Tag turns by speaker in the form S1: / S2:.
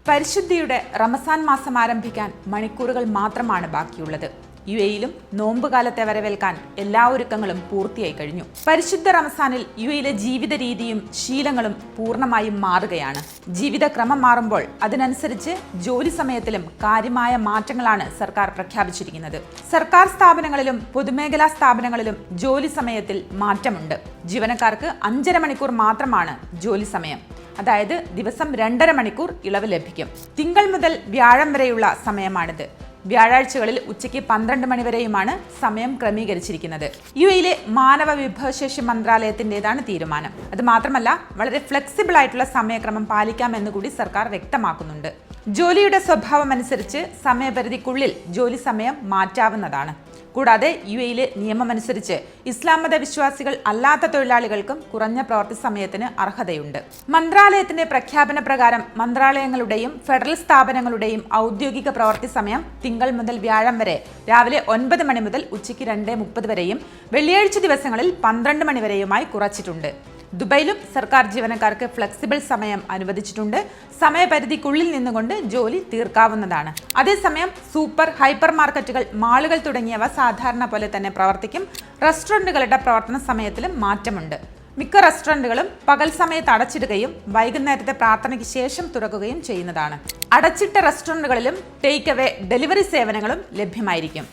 S1: പരിശുദ്ധിയുടെ റമസാൻ മാസം ആരംഭിക്കാൻ മണിക്കൂറുകൾ മാത്രമാണ് ബാക്കിയുള്ളത്. യുഎയിലും നോമ്പുകാലത്തെ വരവേൽക്കാൻ എല്ലാ ഒരുക്കങ്ങളും പൂർത്തിയായി കഴിഞ്ഞു. പരിശുദ്ധ റമസാനിൽ യുഎയിലെ ജീവിത രീതിയും ശീലങ്ങളും പൂർണ്ണമായും മാറുകയാണ്. ജീവിതക്രമം മാറുമ്പോൾ അതിനനുസരിച്ച് ജോലി സമയത്തിലും കാര്യമായ മാറ്റങ്ങളാണ് സർക്കാർ പ്രഖ്യാപിച്ചിരിക്കുന്നത്. സർക്കാർ സ്ഥാപനങ്ങളിലും പൊതുമേഖലാ സ്ഥാപനങ്ങളിലും ജോലി സമയത്തിൽ മാറ്റമുണ്ട്. ജീവനക്കാർക്ക് 5.5 മണിക്കൂർ മാത്രമാണ് ജോലി സമയം. അതായത് ദിവസം 2.5 മണിക്കൂർ ഇളവ് ലഭിക്കും. തിങ്കൾ മുതൽ വ്യാഴം വരെയുള്ള സമയമാണിത്. വ്യാഴാഴ്ചകളിൽ ഉച്ചയ്ക്ക് 12 മണി വരെയുമാണ് സമയം ക്രമീകരിച്ചിരിക്കുന്നത്. യുഎയിലെ മാനവ വിഭവശേഷി മന്ത്രാലയത്തിൻ്റെതാണ് തീരുമാനം. അത് മാത്രമല്ല, വളരെ ഫ്ലെക്സിബിൾ ആയിട്ടുള്ള സമയക്രമം പാലിക്കാമെന്ന് കൂടി സർക്കാർ വ്യക്തമാക്കുന്നുണ്ട്. ജോലിയുടെ സ്വഭാവം അനുസരിച്ച് സമയപരിധിക്കുള്ളിൽ ജോലി സമയം മാറ്റാവുന്നതാണ്. കൂടാതെ യുഎയിലെ നിയമമനുസരിച്ച് ഇസ്ലാം മത വിശ്വാസികൾ അല്ലാത്ത തൊഴിലാളികൾക്കും കുറഞ്ഞ പ്രവൃത്തി സമയത്തിന് അർഹതയുണ്ട്. മന്ത്രാലയത്തിന്റെ പ്രഖ്യാപന പ്രകാരം മന്ത്രാലയങ്ങളുടെയും ഫെഡറൽ സ്ഥാപനങ്ങളുടെയും ഔദ്യോഗിക പ്രവൃത്തി സമയം തിങ്കൾ മുതൽ വ്യാഴം വരെ രാവിലെ 9 മണി മുതൽ ഉച്ചയ്ക്ക് 2:30 വരെയും വെള്ളിയാഴ്ച ദിവസങ്ങളിൽ 12 മണി വരെയുമായി കുറച്ചിട്ടുണ്ട്. ദുബൈയിലും സർക്കാർ ജീവനക്കാർക്ക് ഫ്ലെക്സിബിൾ സമയം അനുവദിച്ചിട്ടുണ്ട്. സമയപരിധിക്കുള്ളിൽ നിന്നുകൊണ്ട് ജോലി തീർക്കാവുന്നതാണ്. അതേസമയം സൂപ്പർ ഹൈപ്പർ മാർക്കറ്റുകൾ, മാളുകൾ തുടങ്ങിയവ സാധാരണ പോലെ തന്നെ പ്രവർത്തിക്കും. റെസ്റ്റോറൻറ്റുകളുടെ പ്രവർത്തന സമയത്തിലും മാറ്റമുണ്ട്. മിക്ക റെസ്റ്റോറൻറ്റുകളും പകൽ സമയത്ത് അടച്ചിടുകയും വൈകുന്നേരത്തെ പ്രാർത്ഥനയ്ക്ക് ശേഷം തുറക്കുകയും ചെയ്യുന്നതാണ്. അടച്ചിട്ട റെസ്റ്റോറൻറ്റുകളിലും ടേക്ക് അവേ ഡെലിവറി സേവനങ്ങളും ലഭ്യമായിരിക്കും.